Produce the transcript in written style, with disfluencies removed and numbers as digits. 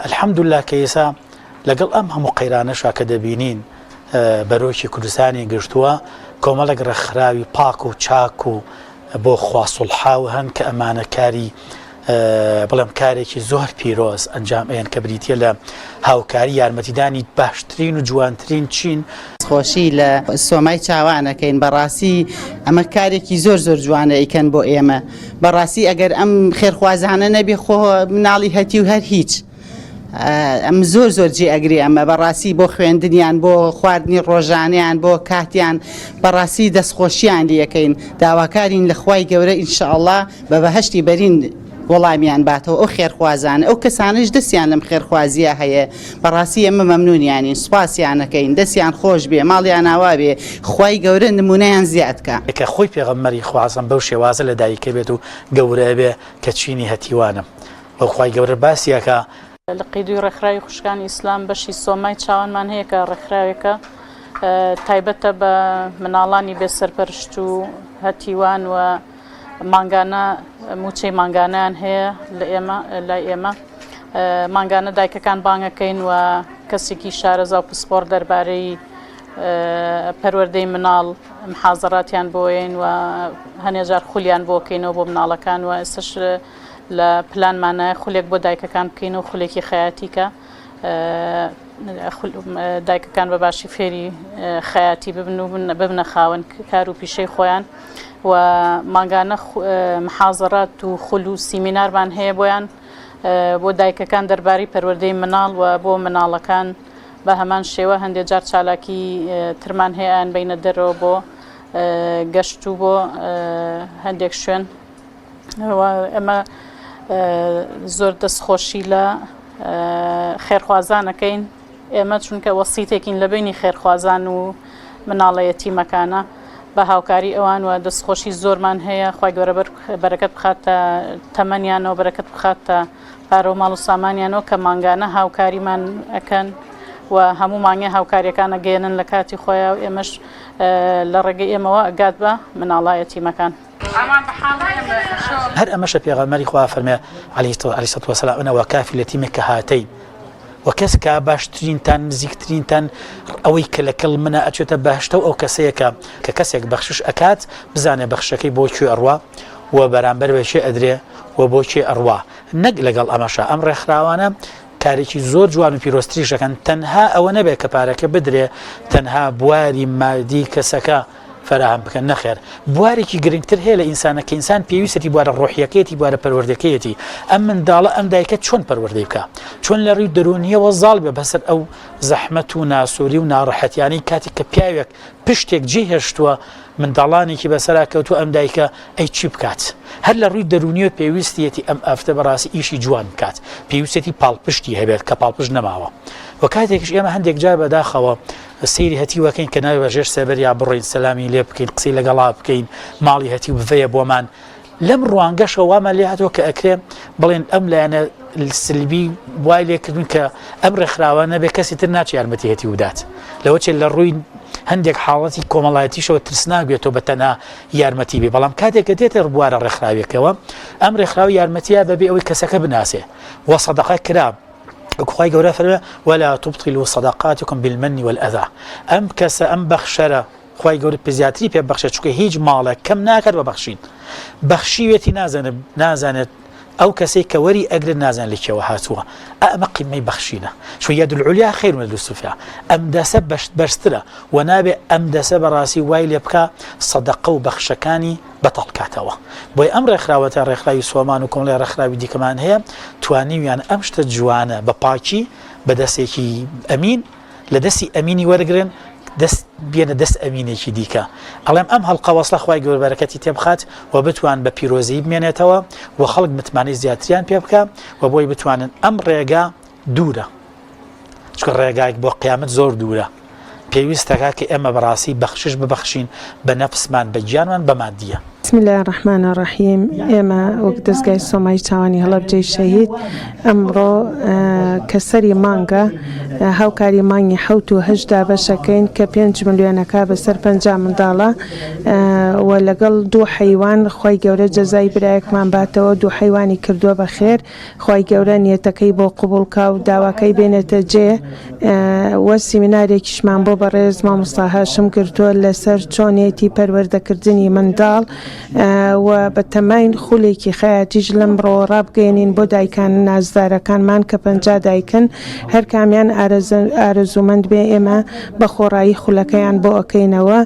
الحەمدوللا کە ئێستا لەگەڵ ئەم هەموو قەیرانەشا کە دەبینین بەرۆکی کوردستانی گرتووە کۆمەڵێک ڕێکخراوی پاک و چاک و بۆ خواسڵحاو هەن کە ئەمانە کاری بەڵام کارێکی زۆر پیرۆز ئەنجام ئەیان کە بریتە لە هاوکاری یارمەتیدانی باشترین و جوانترین چین خۆشی لە سۆمای چاوانەکەین بەڕاستی ئەمە کارێکی زۆر زۆر جوانە ئیکەن بۆ ئێمە بەڕاستی ئەگەر ئەم خێرخوازانە نەبێ خۆ مناڵی هەتی و هەر هیچ ئەم زۆر زۆر جێ ئەگری ئەمە بەڕاستی بۆ خوێندنیان بۆ خواردنی ڕۆژانیان بۆ کاتیان بەڕاستی دەستخۆشییان لەکەین داواکارین لە خوای گەورە ئینشاءڵڵا بە بەهەشتی بەرین وەڵامیان باتەوە ئەو خێرخوازانە ئەو کەسانش دەستیان لەم خێرخوازیە هەیە بەڕاستی ئەمە مەمنونیانین سوپاسیانەکەین دەستیان خۆش بێ ماڵیان ئاوا بێ خوای گەورە نمونەیان زیادکە کە خۆی پێغەمبەری خوازم بەو شێوازە لە دایکە بێت و گەورە بێ کە چینی هەتیوانم وە خوای گەورە باسیەکە لە قیدوی ڕێکخراوی خوشکانی ئیسلام بەشی سۆمای چاوانمان هەیە کە ڕێکخراوێکە تایبەتە بە مناڵانی بێسەرپەرشت و هەتیوان و مانگانە موچەی مانگانیان هەیە لای ئێمە مانگانە دایکەکان بانگەکەین و کەسێکی شارەزا و پسپۆر دەربارەی پەروەردەی مناڵ محازەراتیان بۆین و هەنێجار خولیان بۆکەینەوە بۆ مناڵەکان و ئێستش لە پلانمانە خولێک بۆ دایکەکان بکەین و خولێکی خەیاتیکە دایکەکان بە باشی فێری خەیاتی ببن و ببنە خاوەن کار و پیشەی خۆیان و مانگانە محازەرات و خول و سیمینارمان هەیە بۆیان بۆ دایکەکان دەربارەی پەروەردەی مناڵ و بۆ مناڵەکان بە هەمان شێوە هەندێک جار چالاکی ترمان هەیەیان بینە دەرەوە بۆ گەشت و بۆ هەندێک شوێن ئەمە زۆر دەستخۆشی لە خێرخوازانەکەین ئێمە چونکە وەسیتێکین لە بینی خێرخوازان و مناڵەتیمەکانە بە هاوکاری ئەوان و دەستخۆشی زۆرمان هەیە خوای گەورە بەرەکەت بخاتە تەمەنیانەوە بەرەکەت بخاتە پارە و ماڵ و سامانیانەوە کە مانگانە هاوکاریمان ئەکەن و هەموو مانگێ هاوکاریەکانە گەێنن لە کاتی خۆیان و ئێمەش لە ڕێگەی ئێمەوە ئەگات بە مناڵایەتیمەکان هەر ئەمەشە پێغەمبەری خوا فەرمێ عەلەیهی وەسەلام ئەنە وەکافی اليەتیمە کەهاتەین وەکەس کە باشترینتان نزیکترینتان ئەوەی کە لەکەڵ منە ئەچێتە بەهشتە و ئەو کەسەیەکە کە کەسێک بەخشش ئەکات بزانێ بەخشەکەی بۆ کوێ ئەڕوا و بەرامبەر بەشێ ئەدرێ و بۆ کوێ ئەڕوا نەک لەگەڵ ئەمەشە ئەم ڕێکخراوانە کارێکی زۆر جوان و پیرۆستریشەکەن تەنها ئەوە نەبێت کە پارەکە بدرێ تەنها بواری مادی کەسەکە فراهم بکەن نەخێر بوارێکی گرنگتر هەیە لە ئینسانە کە ئینسان پێویستی بوارە ڕۆحیەکەیەتی بوارە پەروەردەکەیەتی ئەم منداڵە ئەم دایکە چۆن پەروەردەی بکە چۆن لە ڕووی دەرونیەوە زاڵ بێ بەسەر ئەو زەحمەت و ناسووری و ناڕەحەتیانەی کاتێک کە پیاوێک پشتێک جێ هێشتووە منداڵانێکی بەسەرا کەوتو ئەم دایکە ئەی چی بکات هەر لە ڕووی دەرونیەوە پێویستیەتی ئەم ئەفتە بەڕاستی ئیشی جوان بکات پێویستێتی پاڵپشتی هەبێت کە پاڵپشت نەماوە و کاتێکش ئێمە هەندێک جار بەداخەوە سەیری هەتی وەکەین کە ناوی بەژێر سەبەر یا بڕۆین سەلامی لێ بکەین قسەی لەگەڵا بکەین ماڵی هەتی و بڤەیە بۆمان لەم ڕوانگەشە وامان لێ هاتووە کە ئەکرێ بڵێن ئەم لایەنە سلبی وای لێکردن کە ئەم ڕێکخراوە نەبێ کەسی تر ناچێ یارمەتی هەتی ودات لەوە چێ لە ڕووی هەندێک حاڵەتی کۆمەڵایەتیشەوە ترسناک بێتەوە بە تەنها یارمەتی بێ بەڵام کاتێک کە دێتە بوارە ڕێکخراوێکەوە ئەم ڕێکخراوی یارمەتیە بەبێ ئەوەی کەسەکە بناسێ وە سەدەقە کرا خوای گەورە فەرمێ ولا تبطلوا صدقاتكم بالمن والأذى ئەم کەسە ئەم بەخشەرە خوای گەورە پزیاتری پێ بەخشە چونکە هیچ ماڵێک کەم ناکات بە بەخشین بەخشیوێتی نازانێت ئەو کەسەی کە وەری ئەگرن نازان لێکەوە هاتووە ئەمە قیمەی بەخشینە چون یەد العولیا خەیر من السفلا ئەم دەسە بەرزترە و نابێ ئەم دەسە بەڕاستی وای لێ بکە سەدەقە و بەخشەکانی بەتەڵ کاتەوە بۆی ئەم ڕێکخراوەتە ڕێکخراوی سۆمان و کۆمەڵی ڕێکخراوی دیکەمان هەیە توانیویان ئەم شتە جوانە بە پاکی بە دەستێکی ئەمین لە دەستی ئەمینی وەرگرن دەست بێنە دەست ئەمینێکی دیکە ئەڵێم ئەم هەڵقە وەسڵە خوای گەورە بەرەکەتی تێبخات و بتوان بە پیرۆزی بمێنێتەوە و خەڵک متمانەی زیاتریان پێ بکە و بۆی بتوانن ئەم ڕێگا دوورە چکە ڕێگایك بۆ قیامەت زۆر دوورە پێویستەکە کە ئێمە بەڕاستی بەخشش ببەخشین بە نەفسمان بە گیانمان بە مادیە بسم الله الرحمن الرحيم. ئێمە وەک دەستگای سۆمای چاوانی هەڵەبجەی شەهید ئەمڕۆ کەسەری مانگە هاوکاری مانگی 7 و 8 بەشەکەین کە 5 ملیۆنەکە بەسەر 50 منداڵە و لەگەڵ 2 حەیوان خی گەورە جەزای برایەکمان باتەوە 2 حەیوانی کردووە بە خێر خی گەورە نیەتەکەی بۆ قوبولکە و داواکەی بێنێتە جێ وە سیمینارێکیشمان بۆ بەڕێز مامۆستا هاشم کردووە لەسەر چۆنێتی پەروەردەکردنی منداڵ و بە تەماین خولێکی خەیاتیش لەم ڕۆڕابگەێنین بۆ دایکان نازدارەکانمان کە 50 دایکن هەر کامیان ئارەزومەند بێ ئێمە بە خۆڕایی خولەکەیان بۆ ئەەکەینەوە.